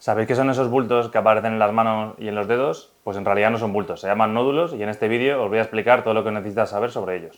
¿Sabéis qué son esos bultos que aparecen en las manos y en los dedos? Pues en realidad no son bultos, se llaman nódulos y en este vídeo os voy a explicar todo lo que necesitas saber sobre ellos.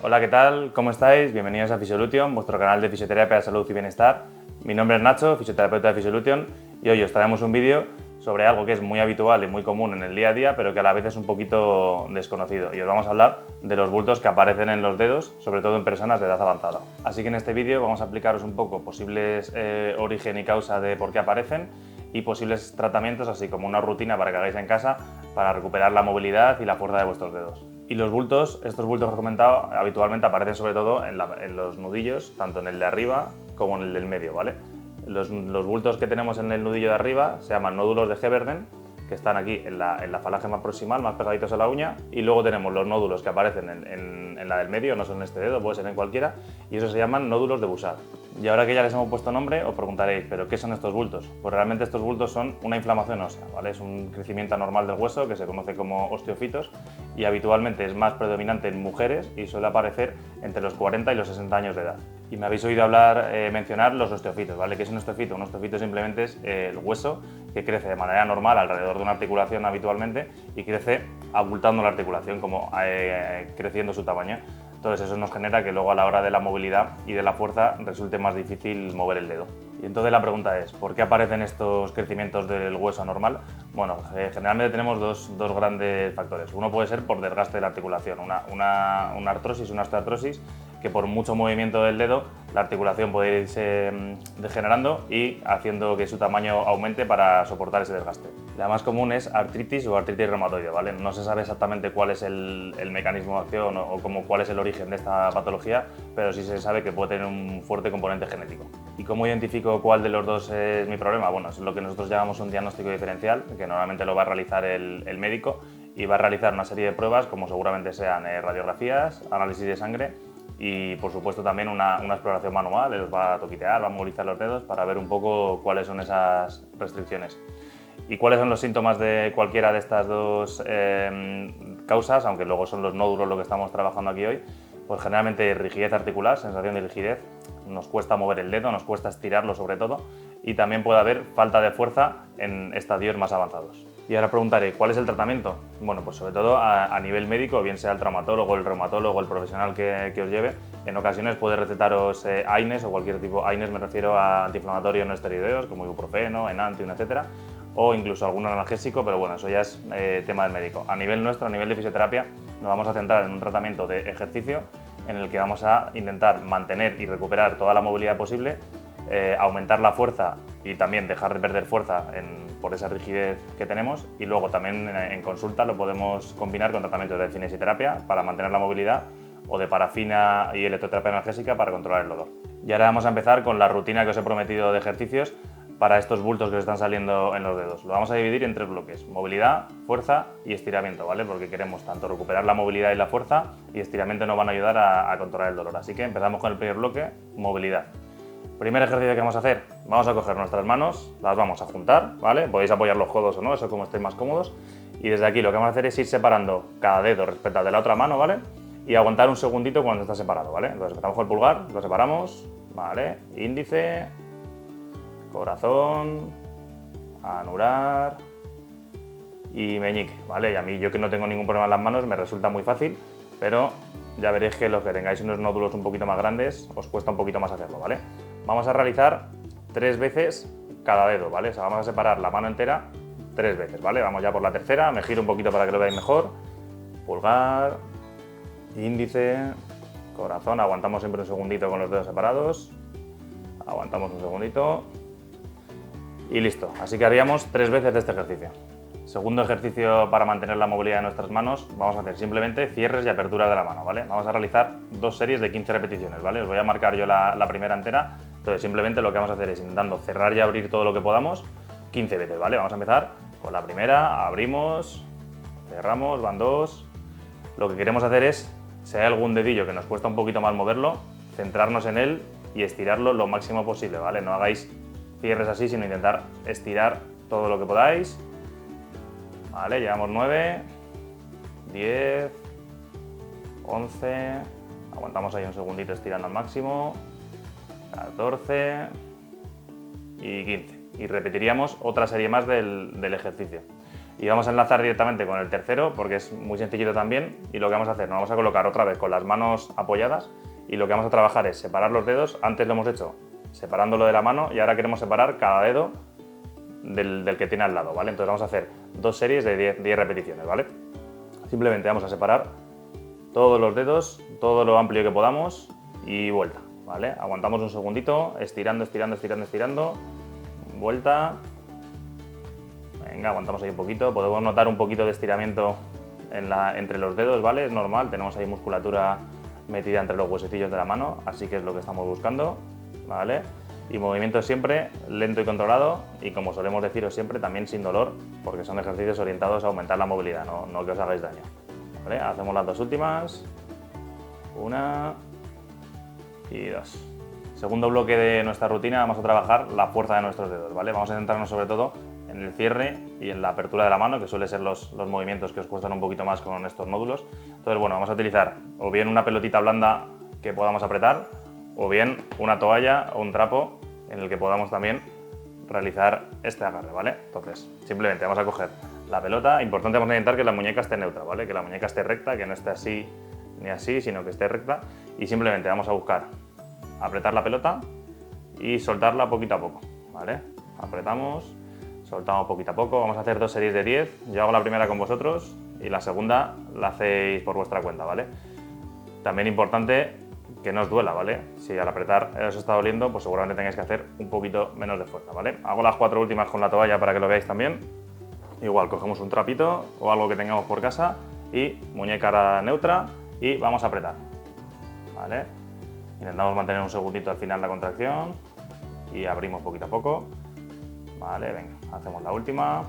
Hola, ¿qué tal? ¿Cómo estáis? Bienvenidos a Physiolution, vuestro canal de fisioterapia, salud y bienestar. Mi nombre es Nacho, fisioterapeuta de Physiolution, y hoy os traemos un vídeo sobre algo que es muy habitual y muy común en el día a día, pero que a la vez es un poquito desconocido. Y os vamos a hablar de los bultos que aparecen en los dedos, sobre todo en personas de edad avanzada. Así que en este vídeo vamos a explicaros un poco posibles origen y causa de por qué aparecen y posibles tratamientos, así como una rutina para que hagáis en casa para recuperar la movilidad y la fuerza de vuestros dedos. Y los bultos, estos bultos que os he comentado, habitualmente aparecen sobre todo en los nudillos, tanto en el de arriba como en el del medio, ¿vale? Los bultos que tenemos en el nudillo de arriba se llaman nódulos de Heberden, que están aquí en la falange más proximal, más pegaditos a la uña, y luego tenemos los nódulos que aparecen en la del medio, no son en este dedo, puede ser en cualquiera, y esos se llaman nódulos de Bouchard. Y ahora que ya les hemos puesto nombre, os preguntaréis, ¿pero qué son estos bultos? Pues realmente estos bultos son una inflamación ósea, ¿vale? Es un crecimiento anormal del hueso que se conoce como osteofitos y habitualmente es más predominante en mujeres y suele aparecer entre los 40 y los 60 años de edad. Y me habéis oído mencionar los osteofitos, ¿vale? ¿Qué es un osteofito? Un osteofito simplemente es el hueso que crece de manera normal alrededor de una articulación habitualmente y crece abultando la articulación, como creciendo su tamaño. Entonces eso nos genera que luego a la hora de la movilidad y de la fuerza resulte más difícil mover el dedo. Y entonces la pregunta es, ¿por qué aparecen estos crecimientos del hueso anormal? Bueno, generalmente tenemos dos grandes factores. Uno puede ser por desgaste de la articulación, una artrosis, una osteoartrosis, que por mucho movimiento del dedo la articulación puede irse degenerando y haciendo que su tamaño aumente para soportar ese desgaste. La más común es artritis o artritis reumatoide, ¿vale? No se sabe exactamente cuál es el mecanismo de acción o cuál es el origen de esta patología, pero sí se sabe que puede tener un fuerte componente genético. ¿Y cómo identifico cuál de los dos es mi problema? Bueno, es lo que nosotros llamamos un diagnóstico diferencial, que normalmente lo va a realizar el médico y va a realizar una serie de pruebas, como seguramente sean radiografías, análisis de sangre y por supuesto también una exploración manual. Él va a toquitear, va a movilizar los dedos para ver un poco cuáles son esas restricciones. ¿Y cuáles son los síntomas de cualquiera de estas dos causas? Aunque luego son los nódulos lo que estamos trabajando aquí hoy. Pues generalmente rigidez articular, sensación de rigidez, nos cuesta mover el dedo, nos cuesta estirarlo sobre todo, y también puede haber falta de fuerza en estadios más avanzados. Y ahora preguntaré, ¿cuál es el tratamiento? Bueno, pues sobre todo a nivel médico, bien sea el traumatólogo, el reumatólogo, el profesional que os lleve, en ocasiones puede recetaros AINES o cualquier tipo. AINES me refiero a antiinflamatorios no esteroideos, como ibuprofeno, Enantium, etc. O incluso algún analgésico, pero bueno, eso ya es tema del médico. A nivel nuestro, a nivel de fisioterapia, nos vamos a centrar en un tratamiento de ejercicio en el que vamos a intentar mantener y recuperar toda la movilidad posible, aumentar la fuerza y también dejar de perder fuerza por esa rigidez que tenemos, y luego también en consulta lo podemos combinar con tratamientos de cinesioterapia para mantener la movilidad o de parafina y electroterapia analgésica para controlar el dolor. Y ahora vamos a empezar con la rutina que os he prometido de ejercicios para estos bultos que os están saliendo en los dedos. Lo vamos a dividir en 3 bloques: movilidad, fuerza y estiramiento, ¿vale? Porque queremos tanto recuperar la movilidad y la fuerza, y estiramiento nos van a ayudar a controlar el dolor. Así que empezamos con el primer bloque, movilidad. Primer ejercicio que vamos a hacer, vamos a coger nuestras manos, las vamos a juntar, ¿vale? Podéis apoyar los codos o no, eso como estéis más cómodos. Y desde aquí lo que vamos a hacer es ir separando cada dedo respecto al de la otra mano, ¿vale? Y aguantar un segundito cuando está separado, ¿vale? Entonces empezamos con el pulgar, lo separamos, ¿vale? Índice, corazón, anular y meñique, ¿vale? Y a mí, yo que no tengo ningún problema en las manos, me resulta muy fácil, pero ya veréis que los que tengáis unos nódulos un poquito más grandes os cuesta un poquito más hacerlo, ¿vale? Vamos a realizar 3 veces cada dedo, ¿vale? O sea, vamos a separar la mano entera 3 veces, ¿vale? Vamos ya por la tercera, me giro un poquito para que lo veáis mejor. Pulgar, índice, corazón, aguantamos siempre un segundito con los dedos separados, aguantamos un segundito y listo. Así que haríamos 3 veces de este ejercicio. Segundo ejercicio para mantener la movilidad de nuestras manos, vamos a hacer simplemente cierres y aperturas de la mano, ¿vale? Vamos a realizar 2 series de 15 repeticiones, ¿vale? Os voy a marcar yo la primera entera, entonces simplemente lo que vamos a hacer es intentando cerrar y abrir todo lo que podamos 15 veces, ¿vale? Vamos a empezar con la primera, abrimos, cerramos, van 2. Lo que queremos hacer es, si hay algún dedillo que nos cuesta un poquito más moverlo, centrarnos en él y estirarlo lo máximo posible, ¿vale? No hagáis cierres así, sino intentar estirar todo lo que podáis. Vale, llevamos 9, 10, 11, aguantamos ahí un segundito estirando al máximo, 14 y 15. Y repetiríamos otra serie más del ejercicio. Y vamos a enlazar directamente con el tercero porque es muy sencillito también, y lo que vamos a hacer, nos vamos a colocar otra vez con las manos apoyadas y lo que vamos a trabajar es separar los dedos. Antes lo hemos hecho separándolo de la mano y ahora queremos separar cada dedo del que tiene al lado, ¿vale? Entonces vamos a hacer 2 series de 10 repeticiones, ¿vale? Simplemente vamos a separar todos los dedos, todo lo amplio que podamos y vuelta, ¿vale? Aguantamos un segundito, estirando, estirando, estirando, estirando, vuelta. Venga, aguantamos ahí un poquito, podemos notar un poquito de estiramiento entre los dedos, ¿vale? Es normal, tenemos ahí musculatura metida entre los huesecillos de la mano, así que es lo que estamos buscando, ¿vale? Y movimiento siempre lento y controlado, y como solemos deciros siempre, también sin dolor, porque son ejercicios orientados a aumentar la movilidad, no que os hagáis daño, ¿vale? Hacemos las 2 últimas, 1 y 2. Segundo bloque de nuestra rutina, vamos a trabajar la fuerza de nuestros dedos, ¿vale? Vamos a centrarnos sobre todo en el cierre y en la apertura de la mano, que suele ser los movimientos que os cuestan un poquito más con estos módulos. Entonces, bueno, vamos a utilizar o bien una pelotita blanda que podamos apretar, o bien una toalla o un trapo en el que podamos también realizar este agarre, ¿vale? Entonces, simplemente vamos a coger la pelota. Importante, vamos a intentar que la muñeca esté neutra, ¿vale? Que la muñeca esté recta, que no esté así ni así, sino que esté recta. Y simplemente vamos a buscar apretar la pelota y soltarla poquito a poco, ¿vale? Apretamos, soltamos poquito a poco. Vamos a hacer 2 series de 10. Yo hago la primera con vosotros y la segunda la hacéis por vuestra cuenta, ¿vale? También importante que no os duela, ¿vale? Si al apretar os está doliendo, pues seguramente tengáis que hacer un poquito menos de fuerza, ¿vale? Hago las 4 últimas con la toalla para que lo veáis también. Igual, cogemos un trapito o algo que tengamos por casa y muñeca neutra y vamos a apretar, ¿vale? Intentamos mantener un segundito al final la contracción y abrimos poquito a poco, ¿vale? Venga, hacemos la última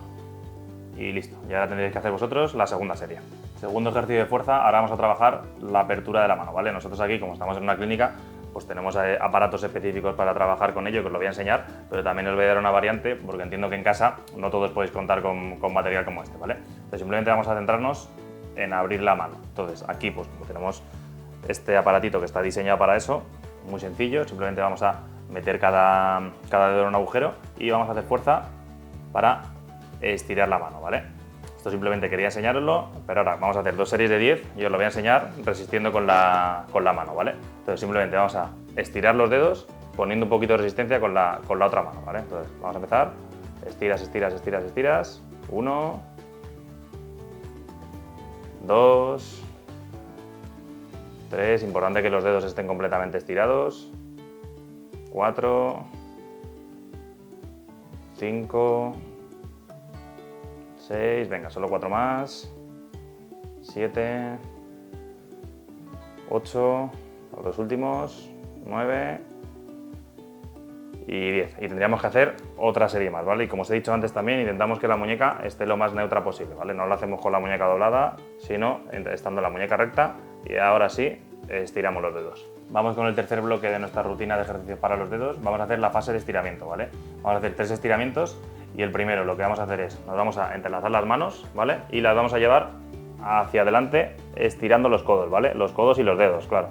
y listo. Y ahora tendréis que hacer vosotros la segunda serie. Segundo ejercicio de fuerza, ahora vamos a trabajar la apertura de la mano, ¿vale? Nosotros aquí, como estamos en una clínica, pues tenemos aparatos específicos para trabajar con ello, que os lo voy a enseñar, pero también os voy a dar una variante, porque entiendo que en casa no todos podéis contar con material como este, ¿vale? Entonces simplemente vamos a centrarnos en abrir la mano. Entonces aquí, pues como tenemos este aparatito que está diseñado para eso, muy sencillo, simplemente vamos a meter cada dedo en un agujero y vamos a hacer fuerza para estirar la mano, ¿vale? Esto simplemente quería enseñaroslo, pero ahora vamos a hacer 2 series de 10 y os lo voy a enseñar resistiendo con la mano, ¿vale? Entonces simplemente vamos a estirar los dedos poniendo un poquito de resistencia con la otra mano, ¿vale? Entonces vamos a empezar, estiras, estiras, estiras, estiras, 1, 2, 3, importante que los dedos estén completamente estirados, 4, 5, 6, venga, solo 4 más, 7, 8, los 2 últimos, 9 y 10. Y tendríamos que hacer otra serie más, ¿vale? Y como os he dicho antes también, intentamos que la muñeca esté lo más neutra posible, ¿vale? No lo hacemos con la muñeca doblada, sino estando la muñeca recta, y ahora sí, estiramos los dedos. Vamos con el tercer bloque de nuestra rutina de ejercicios para los dedos. Vamos a hacer la fase de estiramiento, ¿vale? Vamos a hacer 3 estiramientos y el primero lo que vamos a hacer es, nos vamos a entrelazar las manos, ¿vale? Y las vamos a llevar hacia adelante estirando los codos, ¿vale? Los codos y los dedos, claro.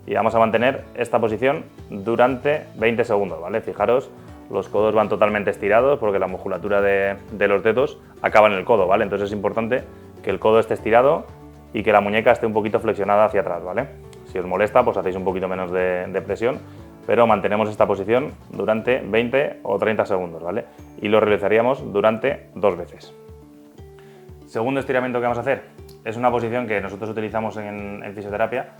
Y vamos a mantener esta posición durante 20 segundos, ¿vale? Fijaros, los codos van totalmente estirados porque la musculatura de los dedos acaba en el codo, ¿vale? Entonces es importante que el codo esté estirado y que la muñeca esté un poquito flexionada hacia atrás, ¿vale? Si os molesta, pues hacéis un poquito menos de presión, pero mantenemos esta posición durante 20 o 30 segundos, ¿vale? Y lo realizaríamos durante 2 veces. Segundo estiramiento que vamos a hacer es una posición que nosotros utilizamos en fisioterapia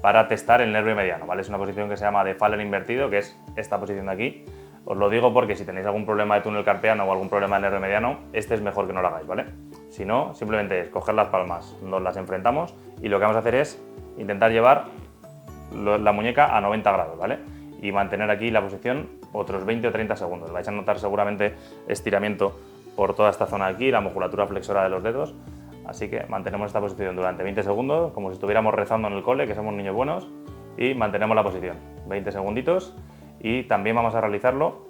para testar el nervio mediano, ¿vale? Es una posición que se llama de Fowler invertido, que es esta posición de aquí. Os lo digo porque si tenéis algún problema de túnel carpiano o algún problema del nervio mediano, este es mejor que no lo hagáis, ¿vale? Si no, simplemente es coger las palmas, nos las enfrentamos y lo que vamos a hacer es intentar llevar la muñeca a 90 grados, ¿vale? Y mantener aquí la posición otros 20 o 30 segundos. Vais a notar seguramente estiramiento por toda esta zona de aquí, la musculatura flexora de los dedos. Así que mantenemos esta posición durante 20 segundos, como si estuviéramos rezando en el cole, que somos niños buenos, y mantenemos la posición 20 segunditos. Y también vamos a realizarlo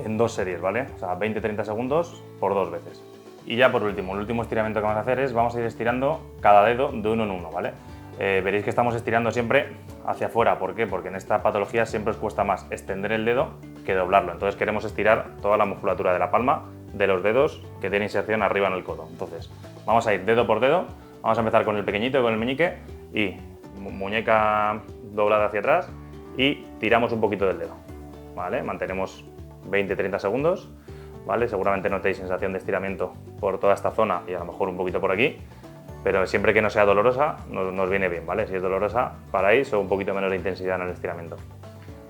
en 2 series, ¿vale? O sea, 20-30 segundos por 2 veces. Y ya por último, el último estiramiento que vamos a hacer es, vamos a ir estirando cada dedo de uno en uno, ¿vale? veréis que estamos estirando siempre hacia afuera. ¿Por qué? Porque en esta patología siempre os cuesta más extender el dedo que doblarlo. Entonces queremos estirar toda la musculatura de la palma, de los dedos que tiene inserción arriba en el codo. Entonces vamos a ir dedo por dedo. Vamos a empezar con el pequeñito, con el meñique, y muñeca doblada hacia atrás y tiramos un poquito del dedo. ¿Vale? Mantenemos 20-30 segundos. ¿Vale? Seguramente notéis sensación de estiramiento por toda esta zona y a lo mejor un poquito por aquí, pero siempre que no sea dolorosa nos viene bien, ¿vale? Si es dolorosa, paráis o un poquito menos de intensidad en el estiramiento.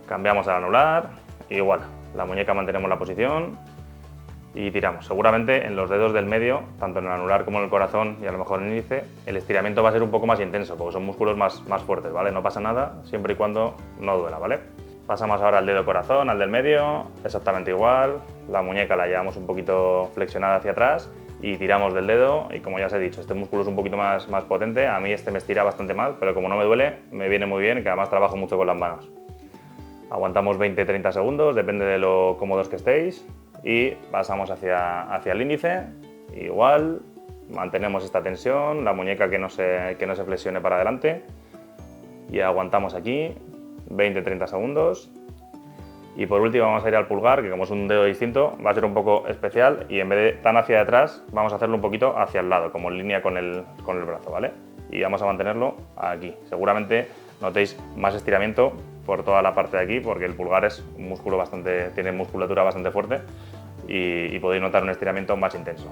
Cambiamos al anular, igual, la muñeca mantenemos la posición y tiramos. Seguramente en los dedos del medio, tanto en el anular como en el corazón y a lo mejor en el índice, el estiramiento va a ser un poco más intenso porque son músculos más fuertes, ¿vale? No pasa nada siempre y cuando no duela, ¿vale? Pasamos ahora al dedo corazón, al del medio, exactamente igual. La muñeca la llevamos un poquito flexionada hacia atrás y tiramos del dedo. Y como ya os he dicho, este músculo es un poquito más potente. A mí este me estira bastante mal, pero como no me duele, me viene muy bien, que además trabajo mucho con las manos. Aguantamos 20-30 segundos, depende de lo cómodos que estéis. Y pasamos hacia el índice, igual. Mantenemos esta tensión, la muñeca que no se flexione para adelante. Y aguantamos aquí 20-30 segundos. Y por último vamos a ir al pulgar, que como es un dedo distinto va a ser un poco especial y en vez de tan hacia atrás vamos a hacerlo un poquito hacia el lado, como en línea con el brazo, ¿vale? Y vamos a mantenerlo aquí. Seguramente notéis más estiramiento por toda la parte de aquí porque el pulgar es un músculo tiene musculatura bastante fuerte y podéis notar un estiramiento más intenso.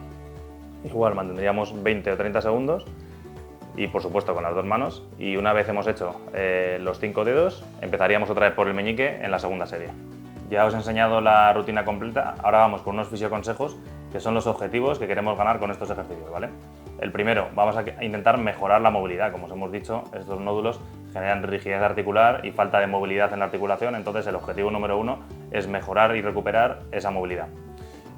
Igual mantendríamos 20 o 30 segundos. Y por supuesto con las dos manos, y una vez hemos hecho los 5 dedos empezaríamos otra vez por el meñique en la segunda serie. Ya os he enseñado la rutina completa, ahora vamos con unos fisioconsejos que son los objetivos que queremos ganar con estos ejercicios, ¿vale? El primero, vamos a intentar mejorar la movilidad. Como os hemos dicho, estos nódulos generan rigidez articular y falta de movilidad en la articulación, entonces el objetivo número 1 es mejorar y recuperar esa movilidad.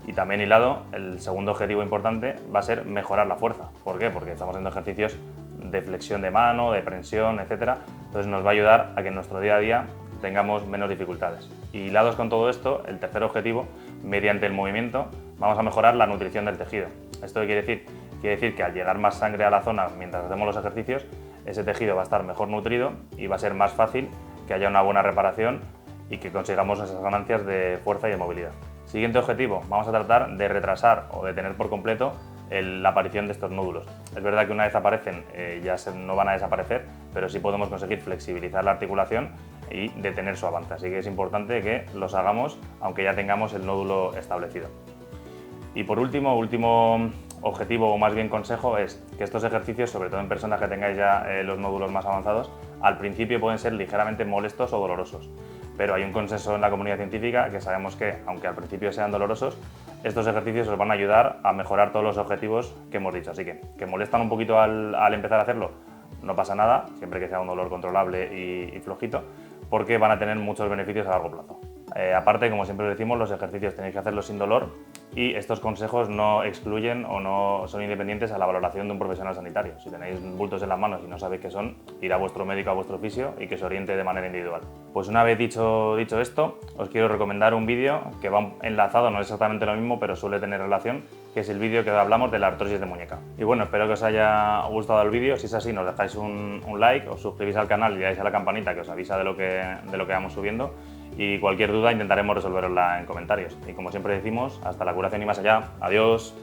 Y también hilado, el segundo objetivo importante va a ser mejorar la fuerza. ¿Por qué? Porque estamos haciendo ejercicios de flexión de mano, de prensión, etc. Entonces nos va a ayudar a que en nuestro día a día tengamos menos dificultades. Y hilados con todo esto, el tercer objetivo, mediante el movimiento, vamos a mejorar la nutrición del tejido. ¿Esto qué quiere decir? Quiere decir que al llegar más sangre a la zona mientras hacemos los ejercicios, ese tejido va a estar mejor nutrido y va a ser más fácil que haya una buena reparación y que consigamos esas ganancias de fuerza y de movilidad. Siguiente objetivo, vamos a tratar de retrasar o detener por completo la aparición de estos nódulos. Es verdad que una vez aparecen no van a desaparecer, pero sí podemos conseguir flexibilizar la articulación y detener su avance. Así que es importante que los hagamos aunque ya tengamos el nódulo establecido. Y por último objetivo o más bien consejo es que estos ejercicios, sobre todo en personas que tengáis ya los nódulos más avanzados, al principio pueden ser ligeramente molestos o dolorosos. Pero hay un consenso en la comunidad científica que sabemos que, aunque al principio sean dolorosos, estos ejercicios os van a ayudar a mejorar todos los objetivos que hemos dicho. Así que molestan un poquito al empezar a hacerlo, no pasa nada, siempre que sea un dolor controlable y flojito, porque van a tener muchos beneficios a largo plazo. Aparte, como siempre os decimos, los ejercicios tenéis que hacerlos sin dolor y estos consejos no excluyen o no son independientes a la valoración de un profesional sanitario. Si tenéis bultos en las manos y no sabéis qué son, ir a vuestro médico, a vuestro fisio y que os oriente de manera individual. Pues una vez dicho esto, os quiero recomendar un vídeo que va enlazado, no es exactamente lo mismo, pero suele tener relación, que es el vídeo que hablamos de la artrosis de muñeca. Y bueno, espero que os haya gustado el vídeo. Si es así, nos dejáis un like, os suscribís al canal y le dais a la campanita que os avisa de lo que vamos subiendo. Y cualquier duda intentaremos resolverosla en comentarios. Y como siempre decimos, hasta la curación y más allá. Adiós.